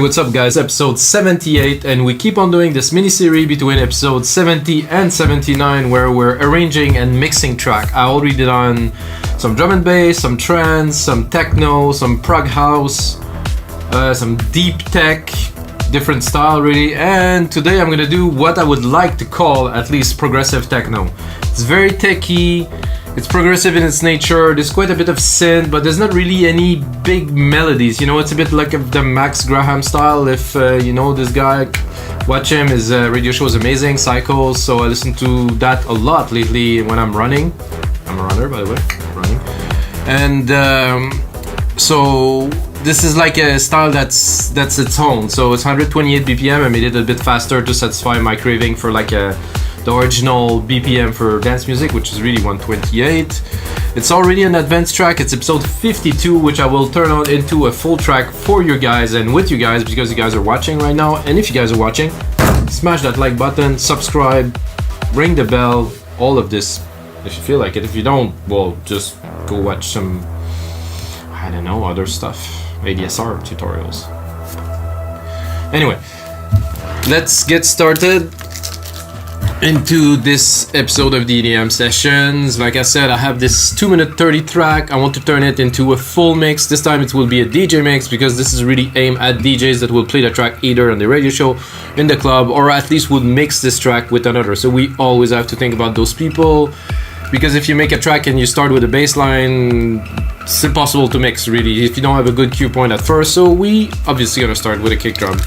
what's up guys, episode 78, and we keep on doing this mini-series between episode 70 and 79 where we're arranging and mixing track. I already did on some drum and bass, some trance, some techno, some prog house, some deep tech, different style really, and today I'm gonna do what I would like to call at least progressive techno. It's very techy, it's progressive in its nature, there's quite a bit of synth, but there's not really any big melodies, you know, it's a bit like the Max Graham style. If you know this guy, watch him, his radio show is amazing, Cycles, so I listen to that a lot lately when I'm running. I'm a runner, by the way, running. And so this is like a style that's its own, so it's 128 BPM. I made it a bit faster to satisfy my craving for like the original BPM for dance music, which is really 128. It's already an advanced track. It's episode 52, which I will turn on into a full track for you guys and with you guys because you guys are watching right now. And if you guys are watching, smash that like button, subscribe, ring the bell, all of this if you feel like it. If you don't, well, just go watch some, I don't know, other stuff, ADSR tutorials. Anyway, let's get started into this episode of the EDM Sessions. Like I said, I have this 2-minute 30 track. I want to turn it into a full mix. This time it will be a DJ mix because this is really aimed at DJs that will play the track either on the radio show, in the club, or at least would mix this track with another. So we always have to think about those people, because if you make a track and you start with a bass line, it's impossible to mix really if you don't have a good cue point at first. So we obviously gonna start with a kick drum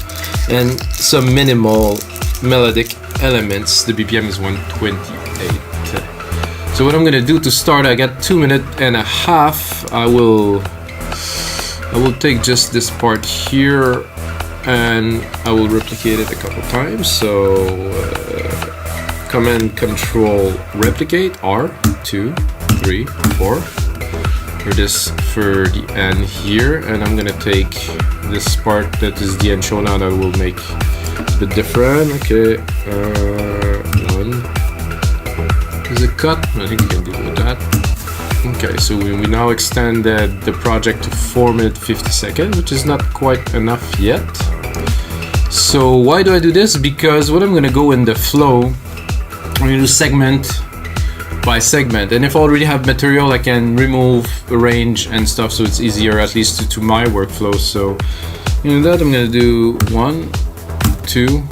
and some minimal melodic elements. The BPM is 128. So what I'm gonna do to start, I got 2.5 minutes. I will take just this part here and I will replicate it a couple times. So Command Control replicate R 2 3 4 for this for the end here, and I'm gonna take this part that is the intro now that will make a bit different. Okay, one is a cut. I think we can deal with that. Okay, so we now extended the project to 4 minutes 50 seconds, which is not quite enough yet. So why do I do this? Because what I'm gonna go in the flow, I'm gonna do segment by segment, and if I already have material I can remove, arrange and stuff, so it's easier at least to my workflow. So in that I'm gonna do 1, 2.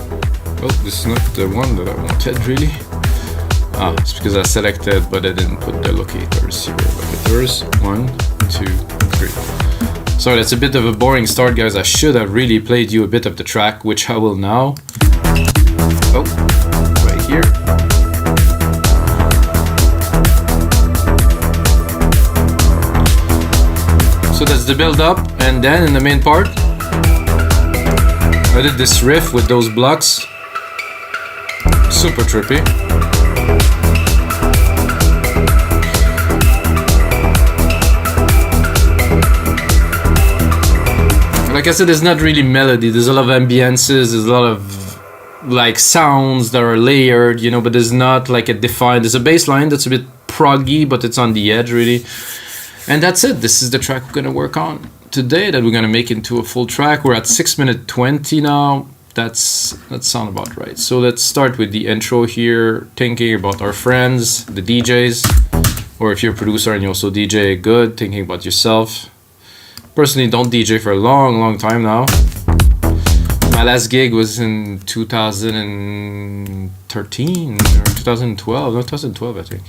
Oh, this is not the one that I wanted really. It's because I selected but I didn't put the locators here. Locators 1, 2, 3. Sorry, that's a bit of a boring start guys. I should have really played you a bit of the track, which I will now. Oh, right here. So that's the build up, and then in the main part I did this riff with those blocks, super trippy. Like I said, there's not really melody, there's a lot of ambiances, there's a lot of like sounds that are layered, you know, but there's not like a defined, there's a bass line that's a bit proggy, but it's on the edge really. And that's it. This is the track we're gonna work on today that we're gonna make into a full track. We're at 6 minutes 20 now. That sounds about right. So let's start with the intro here, thinking about our friends, the DJs, or if you're a producer and you also DJ, good, thinking about yourself. Personally, don't DJ for a long time now. My last gig was in 2013 or 2012, no, 2012 I think.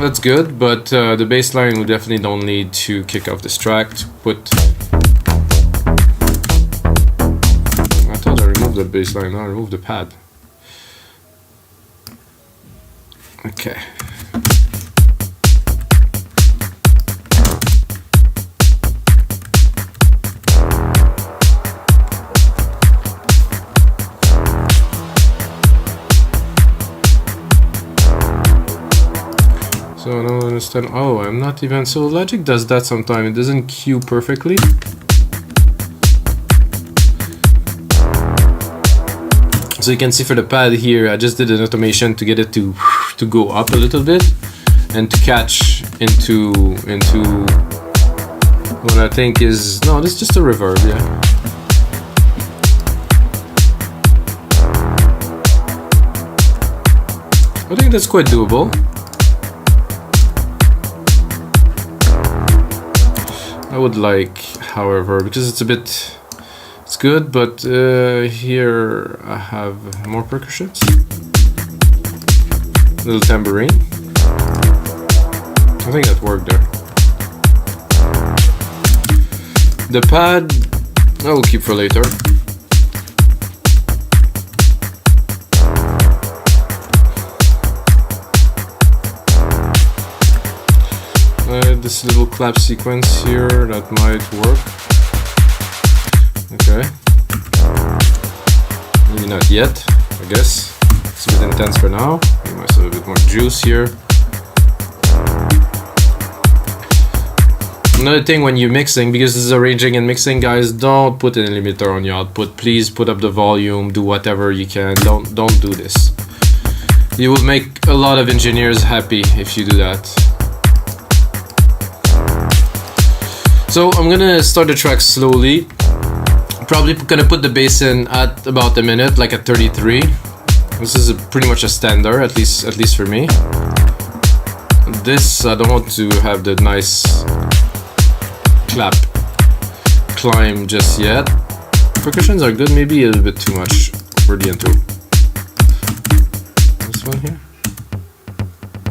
That's good, but the bass line we definitely don't need to kick off this track. To put, I thought I removed the bass line, now I removed the pad. Okay. So I don't understand. Oh, I'm not even. So Logic does that sometimes. It doesn't cue perfectly. So you can see for the pad here, I just did an automation to get it to go up a little bit. and to catch into what I think is, no, this is just a reverb, yeah. I think that's quite doable. I would like, however, because it's a bit, it's good, but here I have more percussions. Little tambourine. I think that worked there. The pad, I will keep for later. This little clap sequence here, that might work. Okay. Maybe not yet, I guess. It's a bit intense for now. Give myself a bit more juice here. Another thing when you're mixing, because this is arranging and mixing, guys, don't put an limiter on your output. Please put up the volume, do whatever you can. Don't do this. You will make a lot of engineers happy if you do that. So I'm gonna start the track slowly. Probably gonna put the bass in at about a minute, like at 33. This is pretty much a standard, at least for me. This, I don't want to have the nice climb just yet. Percussions are good, maybe a little bit too much for the intro. This one here.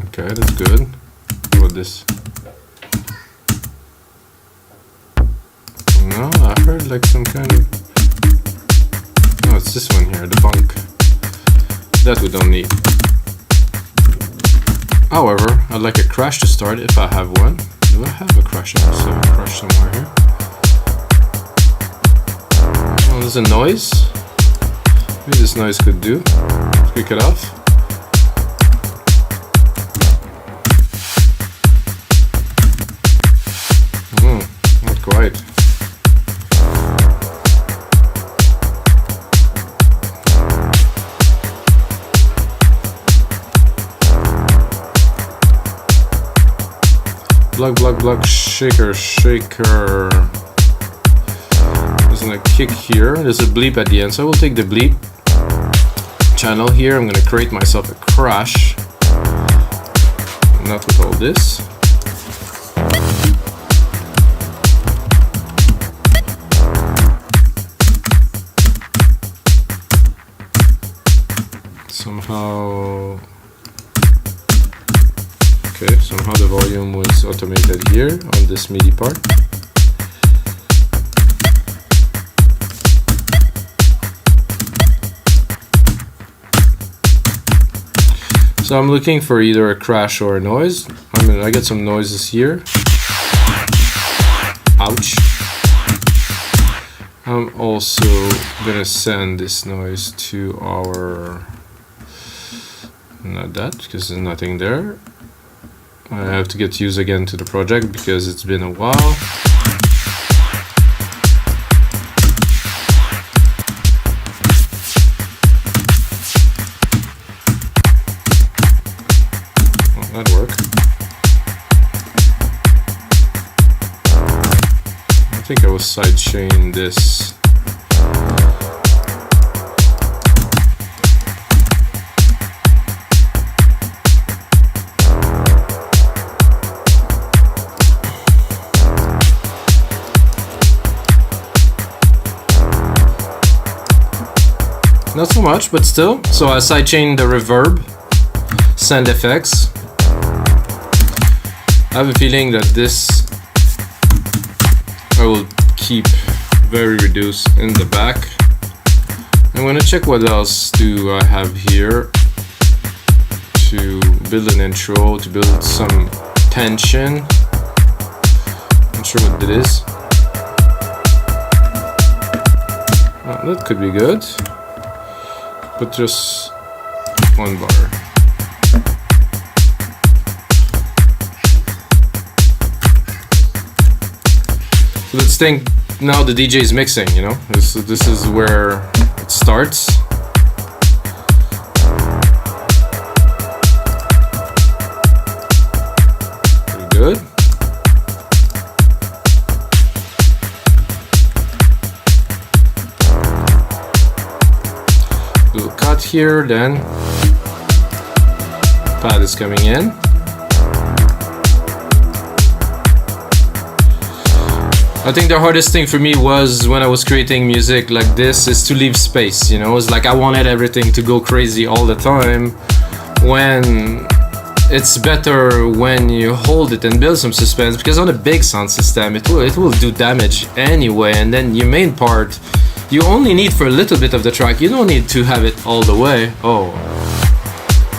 Okay, that's good. What about this? No, I heard like some kind of... No, it's this one here, the bunk. That we don't need. However, I'd like a crash to start if I have one. Do I have a crash? I must have a crash somewhere here. Oh, there's a noise. Maybe this noise could do. Let's kick it off. Not quite. Block, shaker. There's a kick here. There's a bleep at the end, so I will take the bleep channel here. I'm gonna create myself a crash. Not with all this. Somehow the volume was automated here on this MIDI part. So I'm looking for either a crash or a noise. I get some noises here. Ouch. I'm also gonna send this noise to our... Not that, because there's nothing there. I have to get used again to the project because it's been a while. Oh, that worked. I think I was sidechain this. Not so much, but still. So I sidechain the reverb, send effects. I have a feeling that this I will keep very reduced in the back. I'm gonna check what else do I have here to build an intro, to build some tension. Not sure what it is. Oh, that could be good. But just one bar. So let's think now the DJ is mixing, you know? This is where it starts. Good. Little cut here, then pad is coming in. I think the hardest thing for me was when I was creating music like this is to leave space, you know. It's like I wanted everything to go crazy all the time, when it's better when you hold it and build some suspense, because on a big sound system it will do damage anyway, and then your main part you only need for a little bit of the track. You don't need to have it all the way. Oh,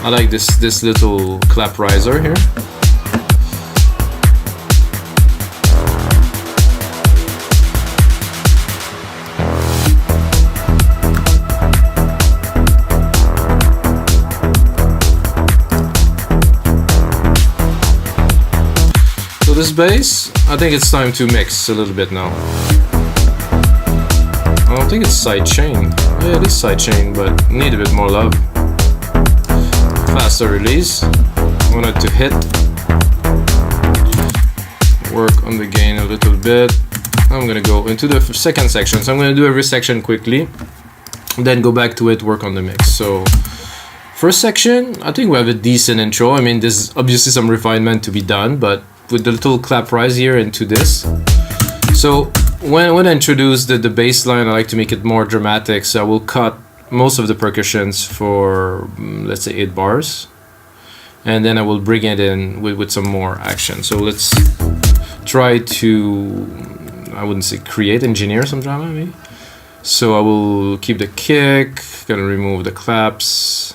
I like this little clap riser here. So this bass, I think it's time to mix a little bit now. I don't think it's sidechain. Yeah, it is sidechain, but need a bit more love. Faster release. I want it to hit. Work on the gain a little bit. I'm gonna go into the second section. So I'm gonna do every section quickly, then go back to it, work on the mix. So first section, I think we have a decent intro. I mean, there's obviously some refinement to be done, but with the little clap rise here into this. So when I introduce the bass line, I like to make it more dramatic, so I will cut most of the percussions for let's say 8 bars, and then I will bring it in with some more action. So let's try to, I wouldn't say create, engineer some drama maybe. So I will keep the kick, gonna remove the claps,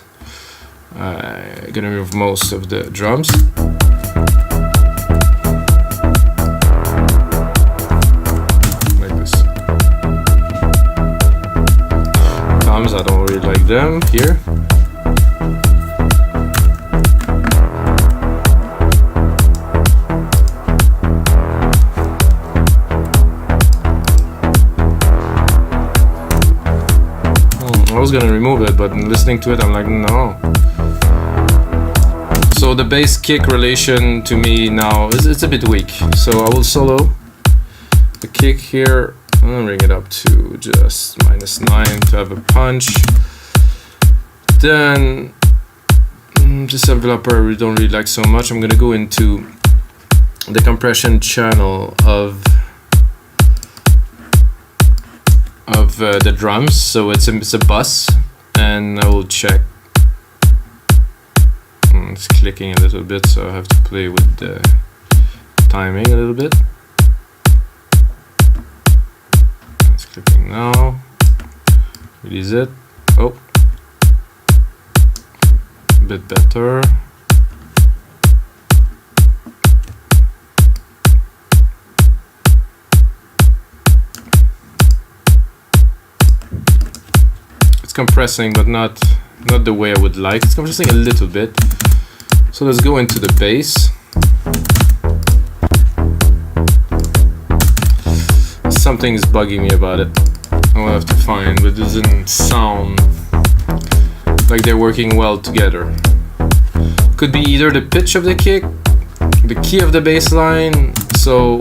gonna remove most of the drums. I don't really like them here. I was gonna remove it, but listening to it I'm like, no. So the bass kick relation to me now is it's a bit weak, so I will solo the kick here. I'm gonna bring it up to just -9 to have a punch. Then this enveloper we don't really like so much. I'm gonna go into the compression channel of the drums. So it's a bus, and I will check. It's clicking a little bit, so I have to play with the timing a little bit. Clicking now, release it. Oh, a bit better. It's compressing, but not the way I would like. It's compressing a little bit. So let's go into the bass. Something is bugging me about it. I will have to find, but it doesn't sound like they're working well together. Could be either the pitch of the kick, the key of the bass line. So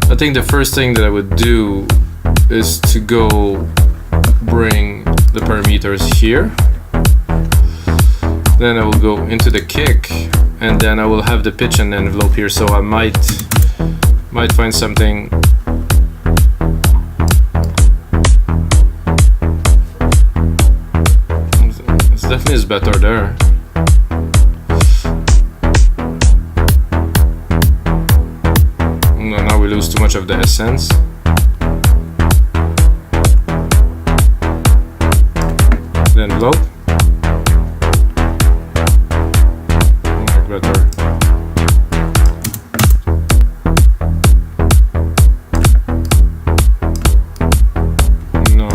I think the first thing that I would do is to go bring the parameters here. Then I will go into the kick, and then I will have the pitch and envelope here. So I might find something. Definitely is better there. No, now we lose too much of the essence. The envelope. Better. No,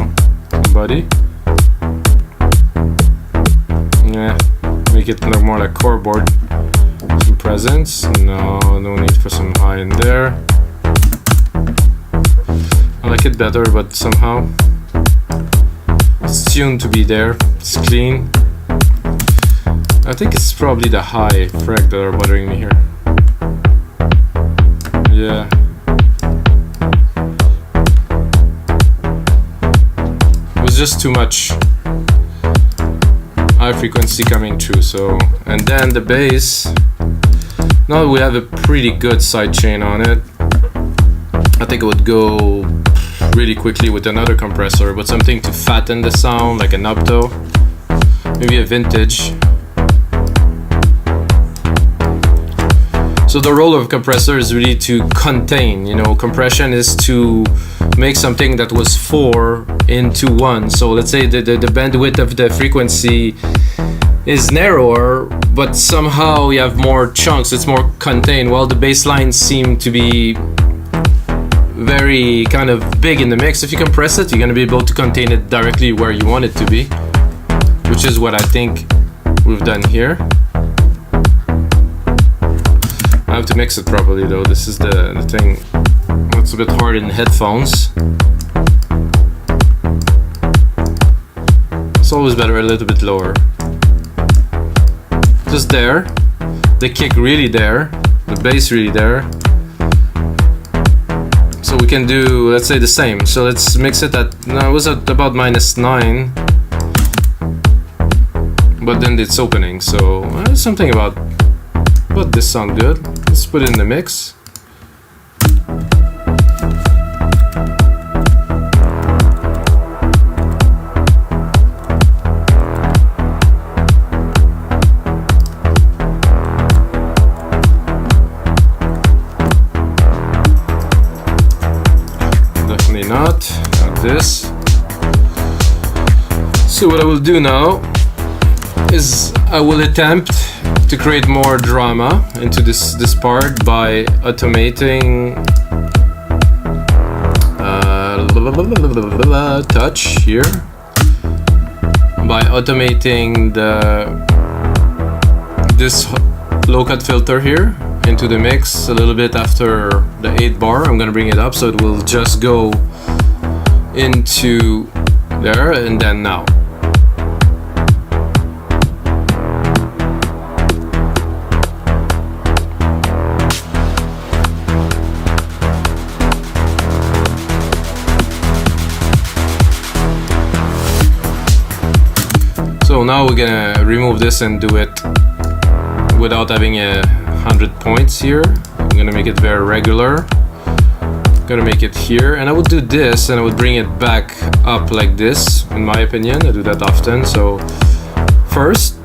somebody. Make it look more like core board. Some presence. No need for some high in there. I like it better, but somehow it's tuned to be there. It's clean. I think it's probably the high frag that are bothering me here. Yeah. It was just too much high frequency coming through. So, and then the bass, now we have a pretty good side chain on it. I think it would go really quickly with another compressor, but something to fatten the sound, like an opto, maybe a vintage. So the role of a compressor is really to contain, you know, compression is to make something that was 4 into 1. So let's say the bandwidth of the frequency is narrower, but somehow you have more chunks, it's more contained, while the bass lines seem to be very kind of big in the mix. If you compress it, you're going to be able to contain it directly where you want it to be, which is what I think we've done here. I have to mix it properly though. This is the thing. It's a bit hard in headphones. It's always better a little bit lower. Just there. The kick really there. The bass really there. So we can do, let's say, the same. So let's mix it at, no, it was at about -9. But then it's opening, so something about this sound good. Let's put it in the mix. Definitely not this. So what I will do now is I will attempt to create more drama into this part by automating touch here, by automating this low cut filter here into the mix a little bit after the 8 bar. I'm gonna bring it up so it will just go into there, and then now. So now we're gonna remove this and do it without having 100 points here. I'm gonna make it very regular. Gonna make it here, and I would do this and I would bring it back up like this, in my opinion. I do that often. So first,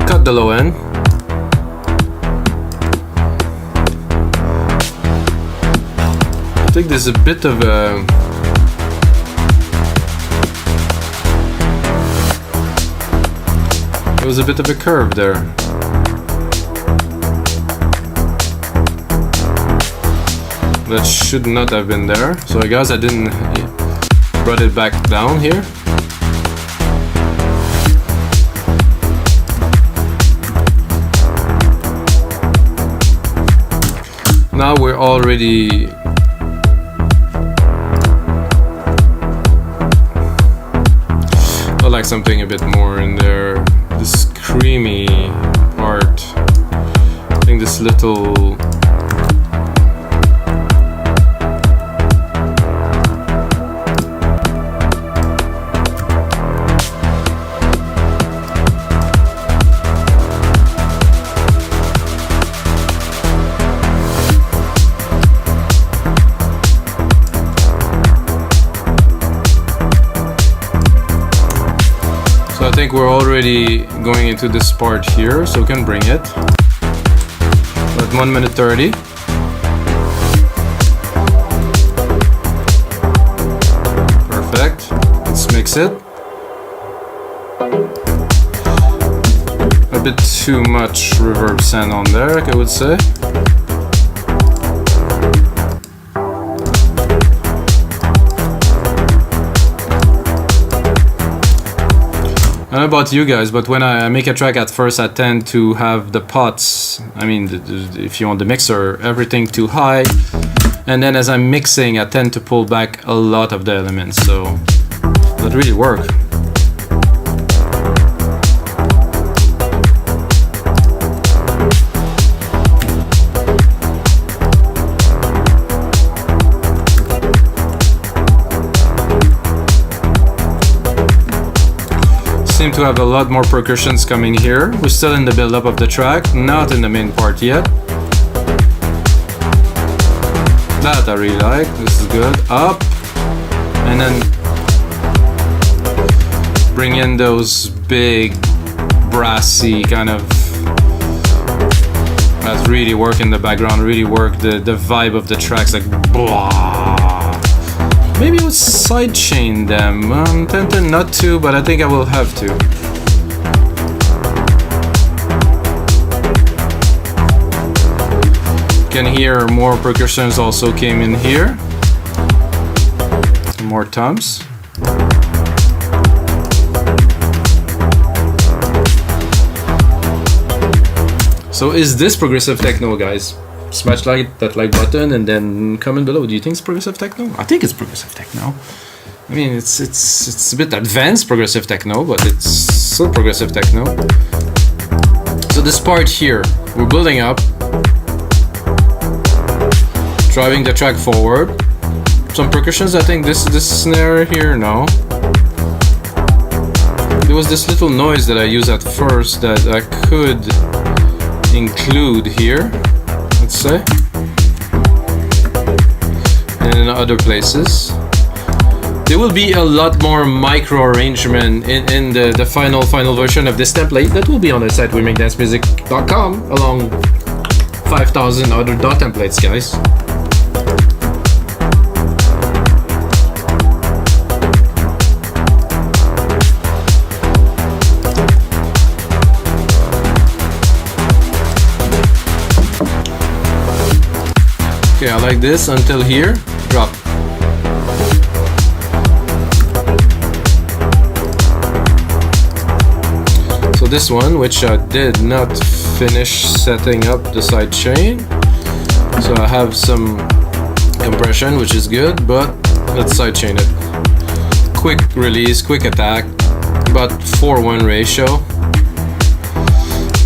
cut the low end. I think there's a bit of a there was a bit of a curve there. That should not have been there. So I guess I didn't brought it back down here. Now we're already I like something a bit more in there. This creamy part. I think this little I think we're already going into this part here, so we can bring it at 1 minute 30. Perfect. Let's mix it. A bit too much reverb sand on there, I would say. I don't know about you guys, but when I make a track at first, I tend to have the pots, I mean, if you want the mixer, everything too high. And then as I'm mixing, I tend to pull back a lot of the elements, so that really works. to have a lot more percussions coming here. We're still in the build-up of the track, not in the main part yet. That I really like. This is good. Up, and then bring in those big brassy kind of, that really work in the background, really work the vibe of the tracks, like blah. Maybe we'll sidechain them. I'm tempted not to, but I think I will have to. You can hear more percussions also came in here. More toms. So is this progressive techno, guys? Smash that like button and then comment below. Do you think it's progressive techno? I think it's progressive techno. I mean, it's a bit advanced progressive techno, but it's still progressive techno. So this part here, we're building up, driving the track forward. Some percussions. I think this snare here. No. There was this little noise that I used at first that I could include here, let's say, and in other places. There will be a lot more micro arrangement in the final version of this template that will be on the site wemakdancemusic.com along 5,000 other dot templates, guys. Okay, I like this until here. Drop. So this one, which I did not finish setting up the side chain. So I have some compression, which is good, but let's side chain it. Quick release, quick attack, about 4:1 ratio.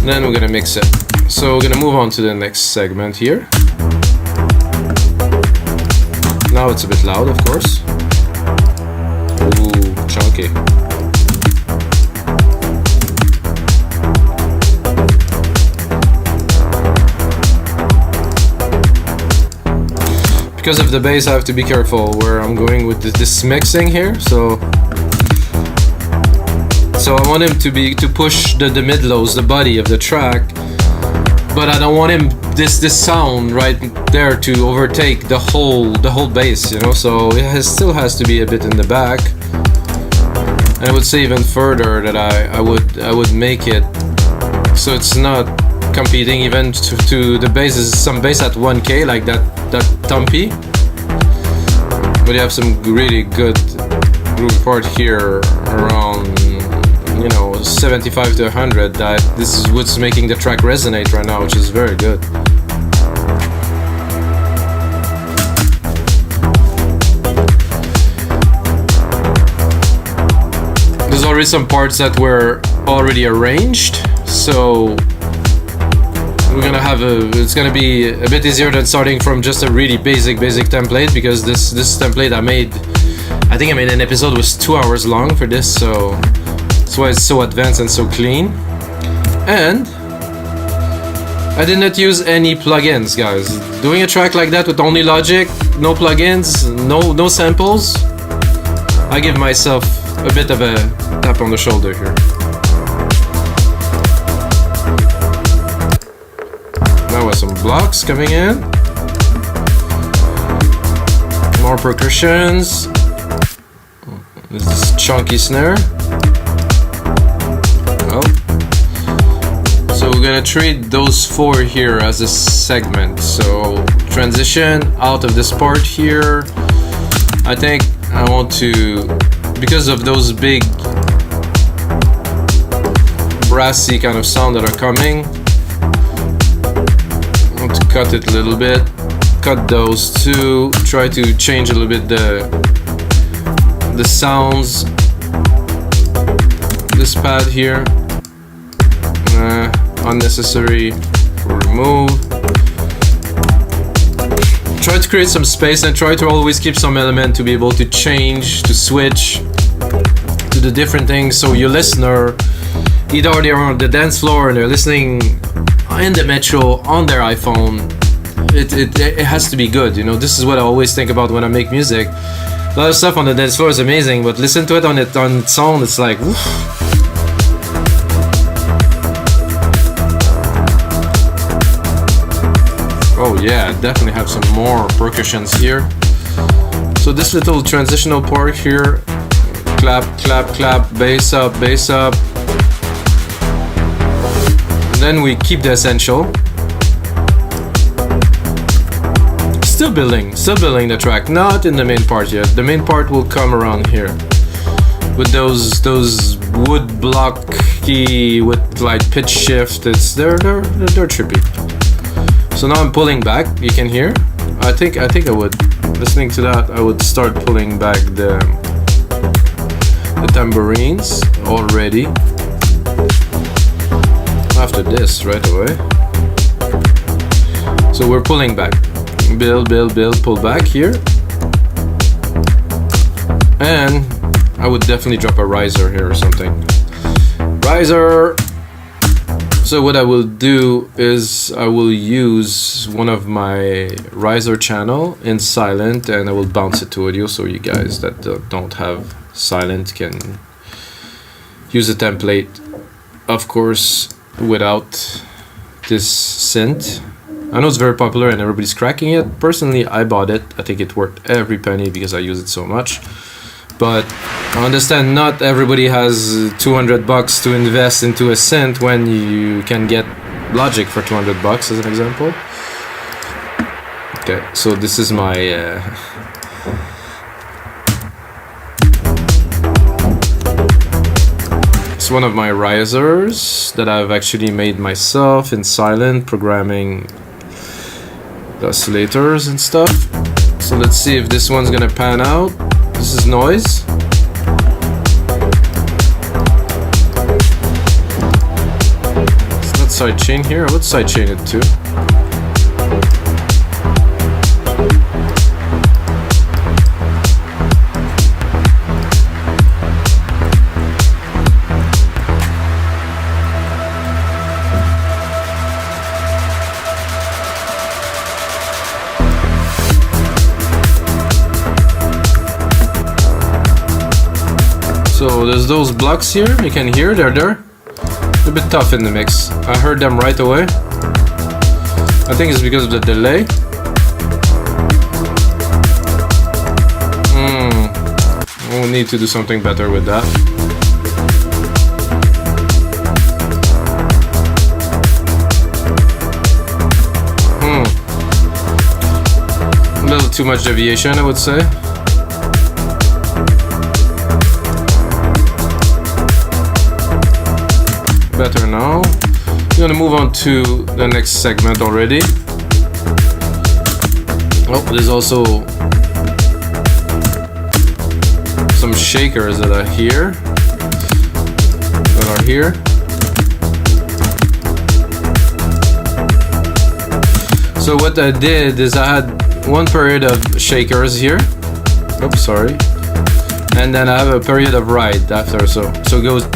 Then we're gonna mix it. So we're gonna move on to the next segment here. Now it's a bit loud, of course. Ooh, chunky. Because of the bass, I have to be careful where I'm going with this mixing here. So I want him to push the mid lows, the body of the track, but I don't want him this sound right there to overtake the whole bass, you know. So it still has to be a bit in the back. And I would say even further that I would make it so it's not competing even to the bass. Is some bass at 1K like that thumpy, but you have some really good groove part here around, you know, 75 to 100. That this is what's making the track resonate right now, which is very good. There's already some parts that were already arranged, so it's gonna be a bit easier than starting from just a really basic template, because this template I think I made an episode was 2 hours long for this, so that's why it's so advanced and so clean. And I did not use any plugins, guys. Doing a track like that with only Logic, no plugins, no samples, I give myself a bit of a tap on the shoulder here. Now with some blocks coming in, more percussions. This is chunky snare. Oh. So we're gonna treat those 4 here as a segment. So transition out of this part here. I think I want to, because of those big brassy kind of sound that are coming, I want to cut it a little bit. Cut those two. Try to change a little bit the sounds. This pad here, unnecessary, remove. Try to create some space and try to always keep some element to be able to change, to switch, to to the different things. So your listener, either they're on the dance floor and they're listening in the metro on their iPhone, it has to be good, you know. This is what I always think about when I make music. A lot of stuff on the dance floor is amazing, but listen to it on its own, it's like, woof. Oh yeah, definitely have some more percussions here. So this little transitional part here, clap, clap, clap, bass up, bass up. And then we keep the essential. Still building the track, not in the main part yet. The main part will come around here with those wood blocky with like pitch shift. They're trippy. So now I'm pulling back. You can hear. I think I would, listening to that, I would start pulling back the tambourines already. After this, right away. So we're pulling back. Build, pull back here. And I would definitely drop a riser here or something. Riser! So what I will do is I will use one of my riser channel in silent, and I will bounce it to audio so you guys that don't have silent can use a template, of course, without this synth. I know it's very popular and everybody's cracking it. Personally, I bought it. I think it worth every penny because I use it so much. But I understand not everybody has $200 to invest into a synth when you can get Logic for $200 as an example. Okay, so this is my it's one of my risers that I've actually made myself in silent, programming the oscillators and stuff. So let's see if this one's gonna pan out. This is noise. It's not sidechain here. I would sidechain it too. So there's those blocks here, you can hear they're there. A bit tough in the mix. I heard them right away. I think it's because of the delay. We'll need to do something better with that. A little too much deviation, I would say. Better now. I'm gonna move on to the next segment already. Oh, there's also some shakers that are here. So what I did is I had one period of shakers here. Oops, sorry. And then I have a period of ride after, so it goes.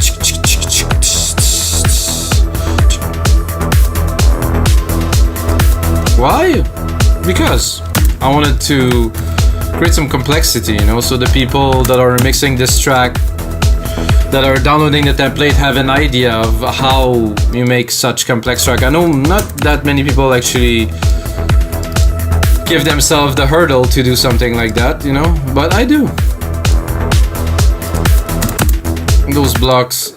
Why? Because I wanted to create some complexity, you know, so the people that are mixing this track, that are downloading the template, have an idea of how you make such complex track. I know not that many people actually give themselves the hurdle to do something like that, you know, but I do. Those blocks,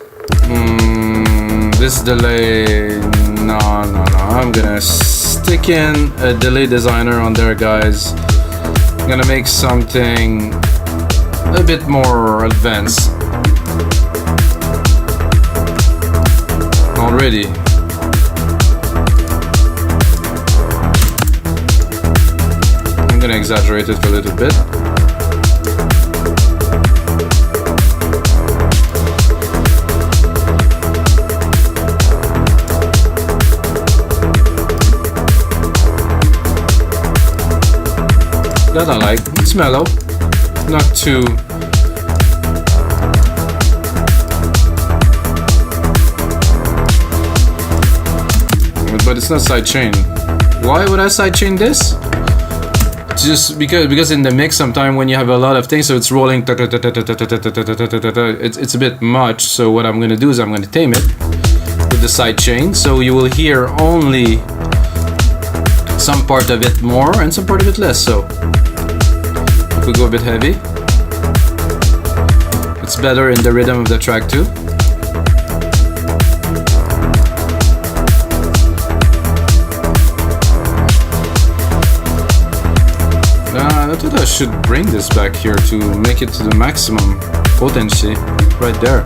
this delay, no, I'm gonna stick in a delay designer on there, guys. I'm gonna make something a bit more advanced already. I'm gonna exaggerate it a little bit. That I like. It's mellow, not too but it's not sidechain. Why would I sidechain this? Just because in the mix sometimes when you have a lot of things, so it's rolling, it's a bit much. So what I'm gonna do is I'm gonna tame it with the sidechain, so you will hear only some part of it more and some part of it less. So if we go a bit heavy, it's better in the rhythm of the track too. I thought I should bring this back here to make it to the maximum potency right there.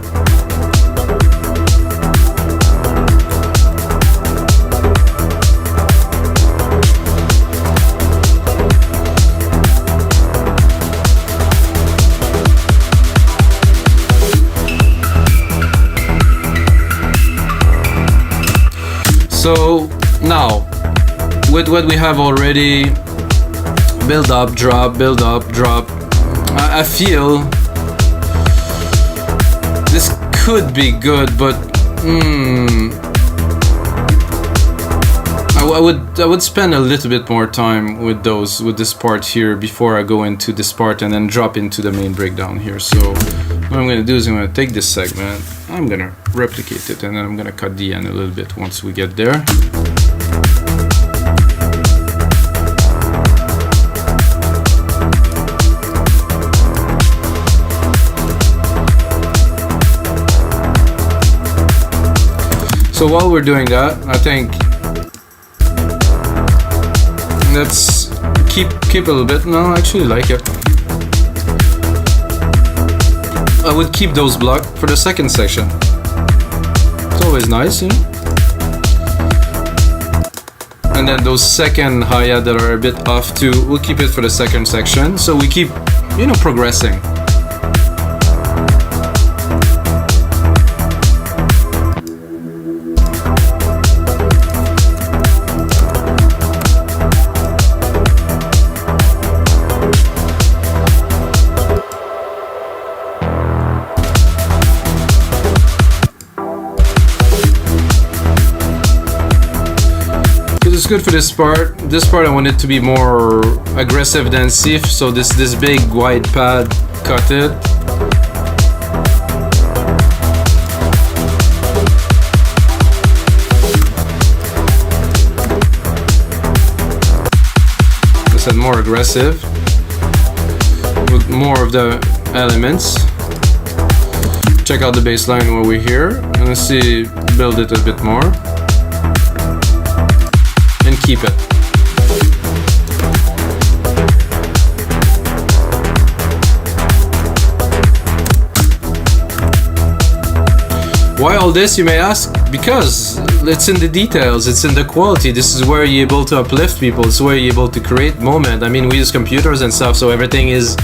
So now, with what we have already, build up, drop, build up, drop, I feel this could be good, but I would spend a little bit more time with this part here before I go into this part and then drop into the main breakdown here. So what I'm gonna do is I'm gonna take this segment, I'm gonna replicate it, and then I'm gonna cut the end a little bit once we get there. So while we're doing that, I think let's keep a little bit. No, I actually like it. I would keep those blocked for the second section. It's always nice, you know? And then those second hi-hat that are a bit off too, we'll keep it for the second section. So we keep, you know, progressing. Good for this part. This part I want it to be more aggressive than Sif, so this big wide pad, cut it. This is more aggressive with more of the elements. Check out the bass line while we're here, and let's see, build it a bit more. And keep it. Why all this, you may ask? Because it's in the details, it's in the quality. This is where you're able to uplift people, it's where you're able to create moment. I mean, we use computers and stuff, so everything is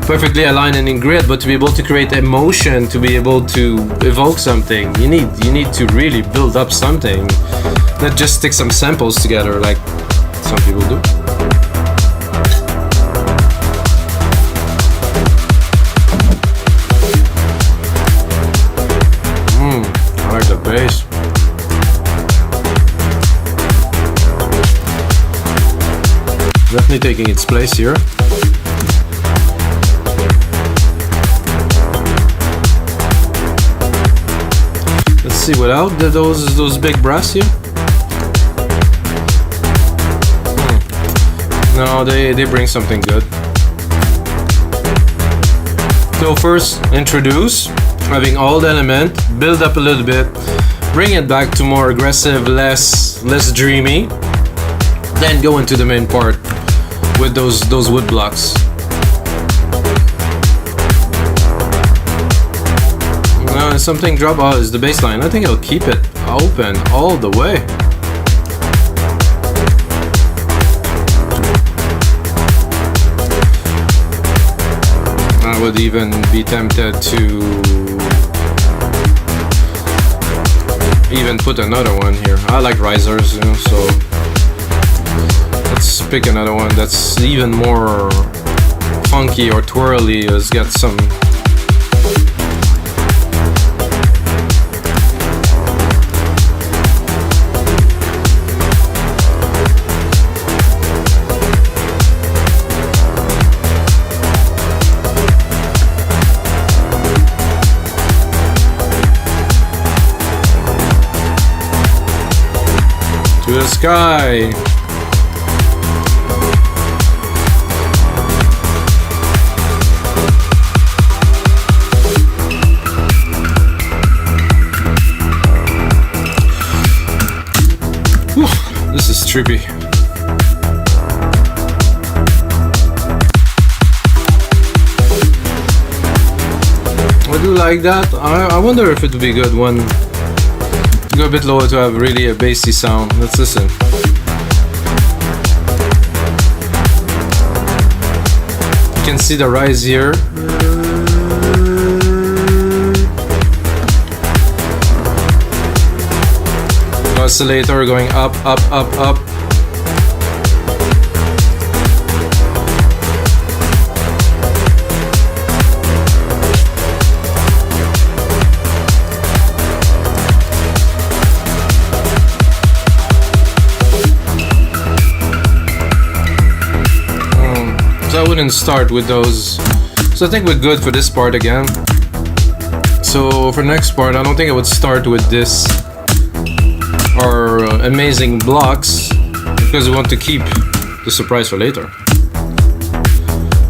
perfectly aligned and in grid, but to be able to create emotion, to be able to evoke something, you need to really build up something. Not just stick some samples together like some people do. I like the bass. Definitely taking its place here. Let's see without those big brass here. No, they bring something good. So first, introduce, having all the element, build up a little bit, bring it back to more aggressive, less dreamy, then go into the main part with those wood blocks. Something drop. Oh, is the bass line. I think I'll keep it open all the way. I would even be tempted to even put another one here. I like risers, you know, so let's pick another one that's even more funky or twirly. It's got some the sky. Whew, this is trippy. I do like that. I wonder if it would be good when you go a bit lower to have really a bassy sound. Let's listen. You can see the rise here. Oscillator going up, up, up, up. So I wouldn't start with those. So I think we're good for this part again. So for next part, I don't think I would start with this or amazing blocks because we want to keep the surprise for later.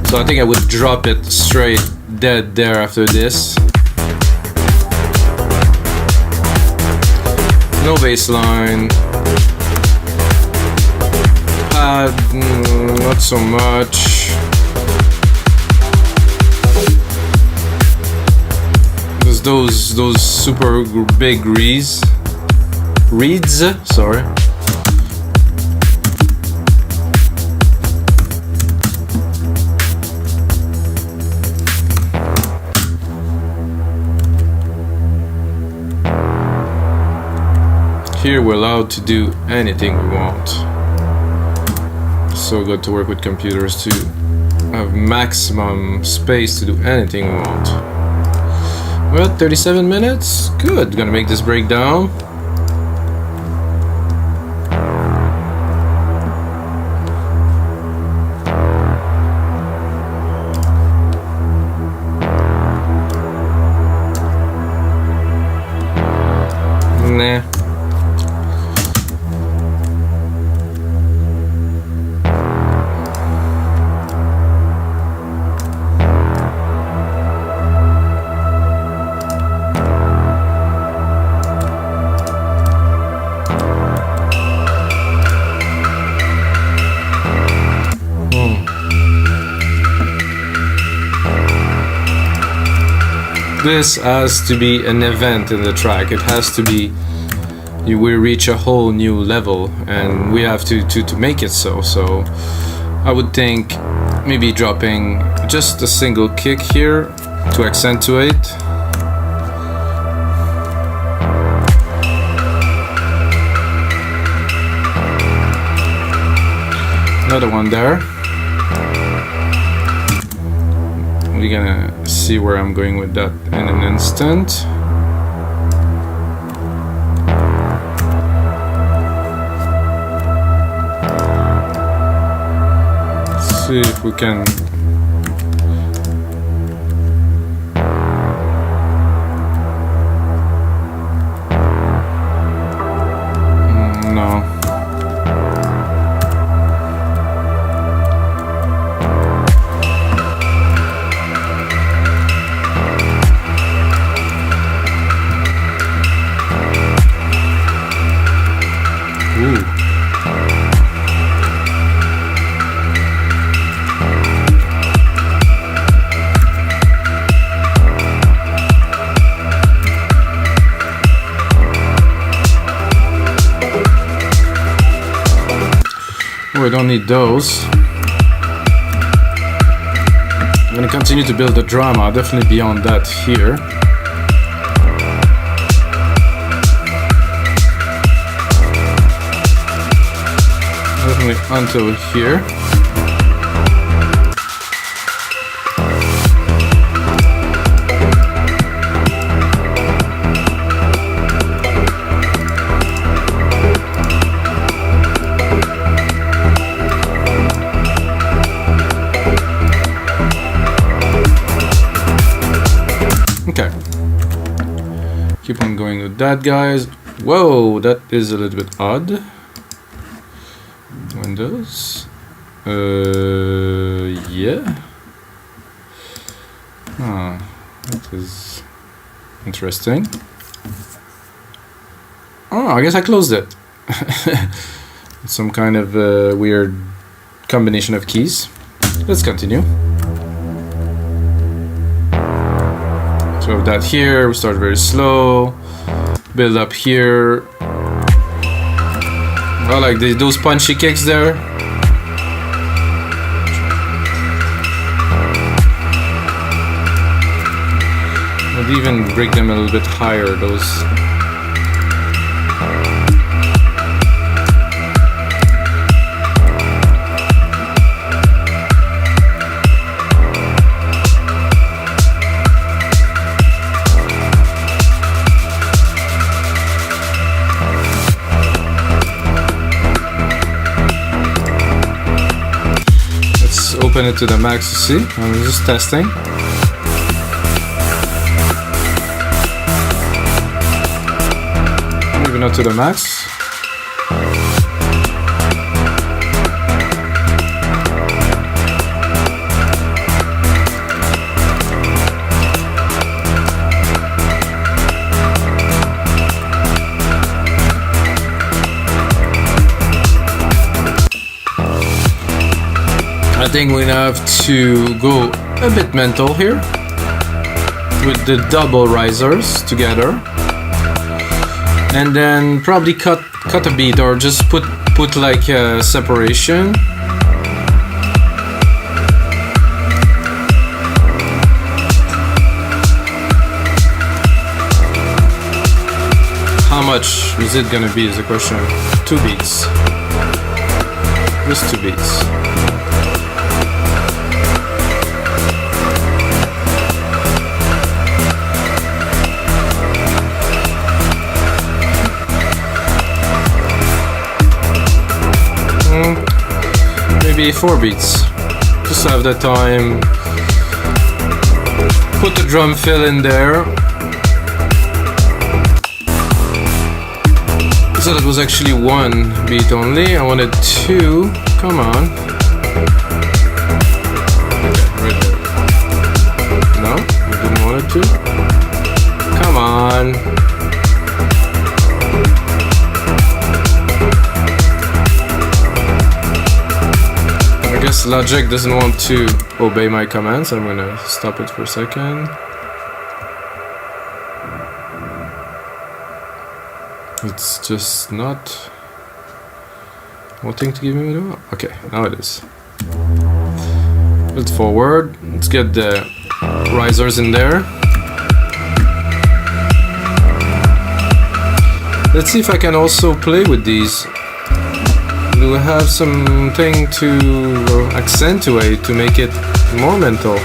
So I think I would drop it straight dead there after this. No bass line. Pad, not so much. There's those super big reeds, sorry. Here we're allowed to do anything we want. So good to work with computers to have maximum space to do anything we want. We're at 37 minutes. Good. Gonna make this break down. Nah. This has to be an event in the track. It has to be, we reach a whole new level and we have to make it so. So I would think maybe dropping just a single kick here to accentuate. Another one there. We're gonna see where I'm going with that in an instant. Let's see if we can. No. We don't need those. I'm gonna continue to build the drama, definitely beyond that here. Definitely until here. Okay, keep on going with that, guys. Whoa, that is a little bit odd. Windows. Yeah. Ah, that is interesting. Oh, I guess I closed it. Some kind of weird combination of keys. Let's continue. So that here, we start very slow, build up here. I like those punchy kicks there. I'd even break them a little bit higher, those. Open it to the max to see. I'm just testing. Maybe not to the max. I think we have to go a bit mental here with the double risers together, and then probably cut a beat or just put like a separation. How much is it gonna be is the question. 2 beats. Just 2 beats. Maybe 4 beats, just have the time. Put the drum fill in there. So that was actually 1 beat only. I wanted 2. Come on. Okay, right there. No, I didn't want it to. Come on. Logic doesn't want to obey my commands. I'm gonna stop it for a second. It's just not wanting to give me a do. Okay, now it is. Let's forward. Let's get the risers in there. Let's see if I can also play with these. Do we have something to accentuate to make it more mental?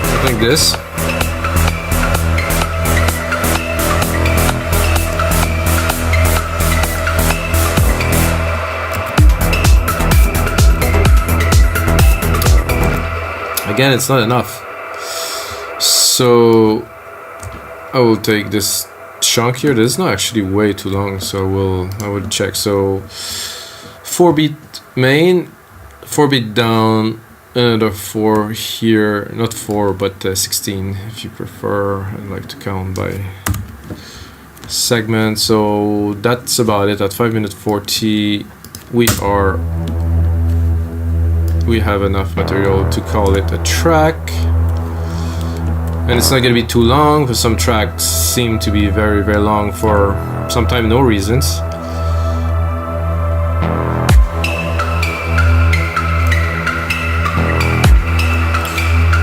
I think this. Again, it's not enough. So I will take this chunk here. This is not actually way too long, so I will check. So 4 beat main, 4 beat down, another 4 here. Not 4, but 16 if you prefer. I like to count by segment. So that's about it. At 5:40, we have enough material to call it a track. And it's not going to be too long, because some tracks seem to be very, very long for sometimes no reasons.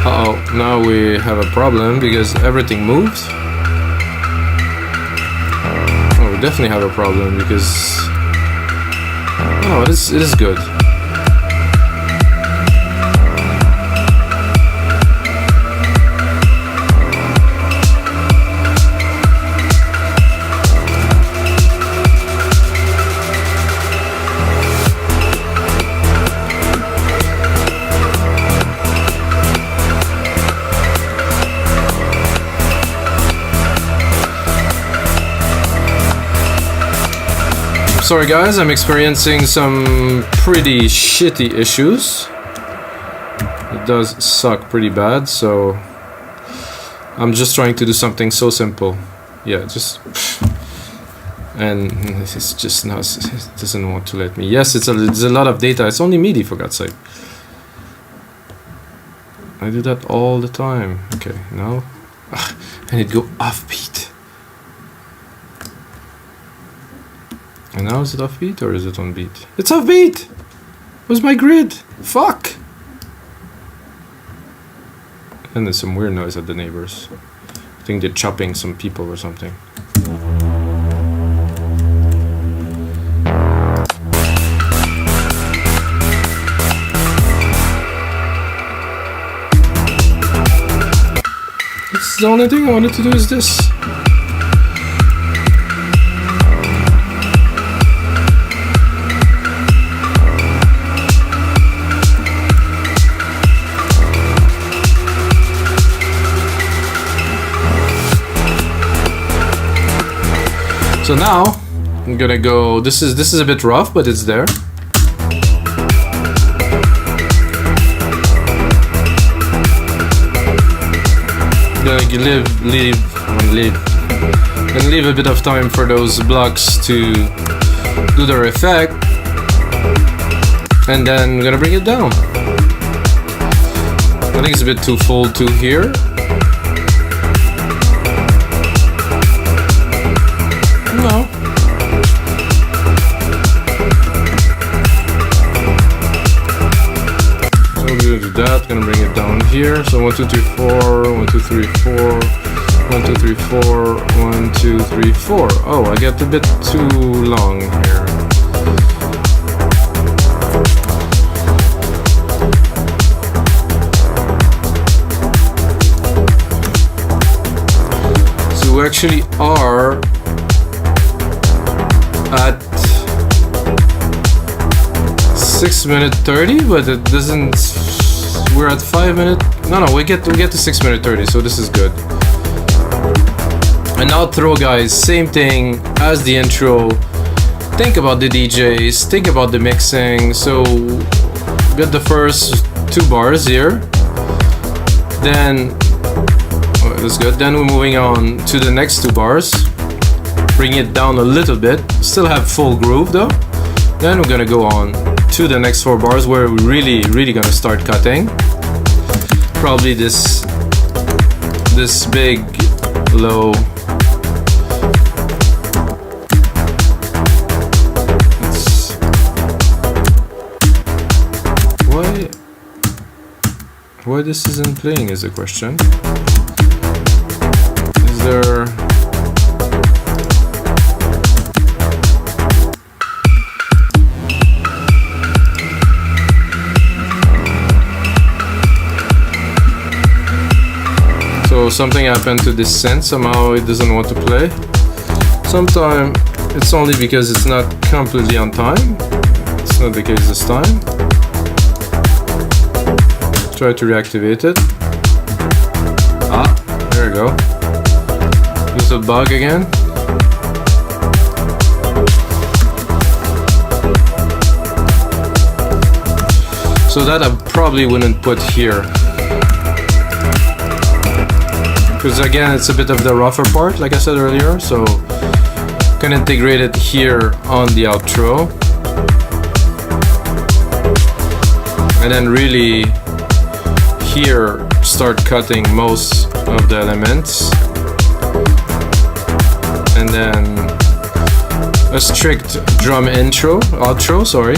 Uh-oh, now we have a problem because everything moved. Oh, we definitely have a problem because... Oh, it is good. Sorry guys, I'm experiencing some pretty shitty issues. It does suck pretty bad, so I'm just trying to do something so simple. Yeah, just... And it's just not, it doesn't want to let me. Yes, it's a lot of data. It's only MIDI, for God's sake. I do that all the time. Okay, now... and it go offbeat. And now is it offbeat or is it on beat? It's offbeat! Where's my grid? Fuck! And there's some weird noise at the neighbors. I think they're chopping some people or something. It's the only thing I wanted to do is this. So now I'm gonna go. This is a bit rough, but it's there. Gonna leave a bit of time for those blocks to do their effect, and then we're gonna bring it down. I think it's a bit too full to here. No. So we're gonna do that, gonna bring it down here. So 1, 2, 3, 4, 1, 2, 3, 4, 1, 2, 3, 4, 1, 2, 3, 4. Oh, I get a bit too long here. So we actually are at 6 minutes 30, but it doesn't. We're at 5 minutes. No, we get to 6 minutes 30, so this is good. And outro, guys, same thing as the intro. Think about the DJs, think about the mixing. So get the first 2 bars here. Then that's good. Then we're moving on to the next 2 bars. Bring it down a little bit. Still have full groove though. Then we're gonna go on to the next 4 bars where we're really gonna start cutting. Probably this big low. Why this isn't playing is the question. Is there... So something happened to this synth, somehow it doesn't want to play. Sometimes it's only because it's not completely on time. It's not the case this time. Try to reactivate it. Ah, there we go. Little bug again. So that I probably wouldn't put here. Because again, it's a bit of the rougher part, like I said earlier, so can integrate it here on the outro. And then really here start cutting most of the elements. And then a strict drum outro, sorry.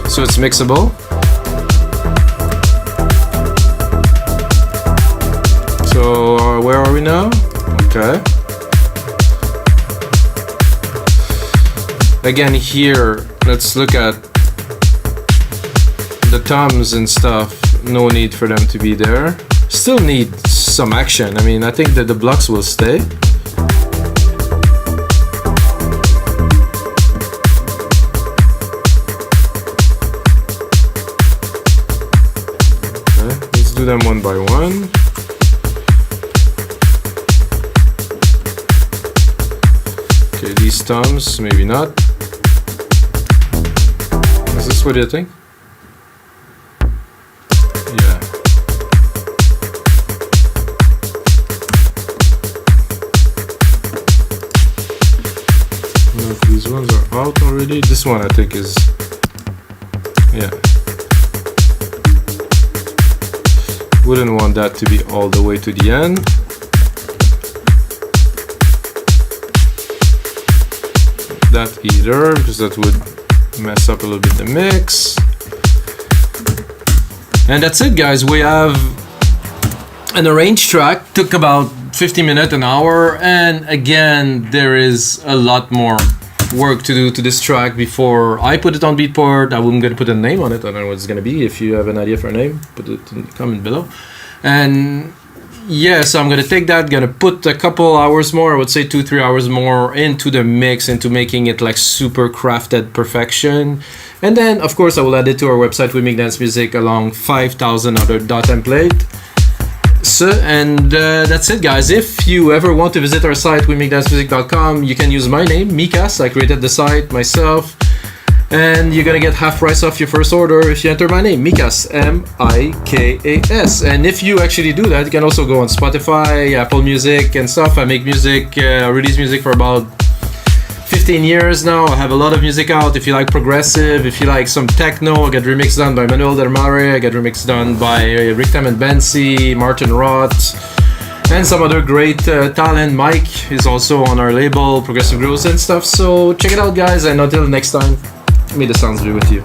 So it's mixable. So where are we now? Okay. Again here, let's look at the toms and stuff. No need for them to be there. Still need some action. I mean, I think that the blocks will stay. Okay, let's do them one by one. Okay, these toms, maybe not. What do you think? Yeah. Well, these ones are out already. This one I think is, yeah. Wouldn't want that to be all the way to the end. That either, because that would mess up a little bit the mix. And that's it, guys. We have an arranged track. Took about 50 minutes, an hour, and again there is a lot more work to do to this track before I put it on Beatport. I'm gonna put a name on it. I don't know what it's gonna be. If you have an idea for a name, put it in the comment below. And yeah, so I'm gonna take that, gonna put a couple hours more, I would say 2-3 hours more into the mix, into making it like super crafted perfection. And then of course I will add it to our website. We make dance music along 5,000 other dot template. So, and that's it, guys. If you ever want to visit our site, wemakedancemusic.com, you can use my name, Mikas. I created the site myself. And you're gonna get half price off your first order if you enter my name, Mikas, M-I-K-A-S. And if you actually do that, you can also go on Spotify, Apple Music and stuff. I make music, release music for about 15 years now. I have a lot of music out. If you like progressive, if you like some techno, I get remixed done by Manuel Del Mare, I get remixed done by Ricktam and Bensi, Martin Roth, and some other great talent. Mike is also on our label, Progressive Growth and stuff. So check it out, guys, and until next time, may the sounds be with you.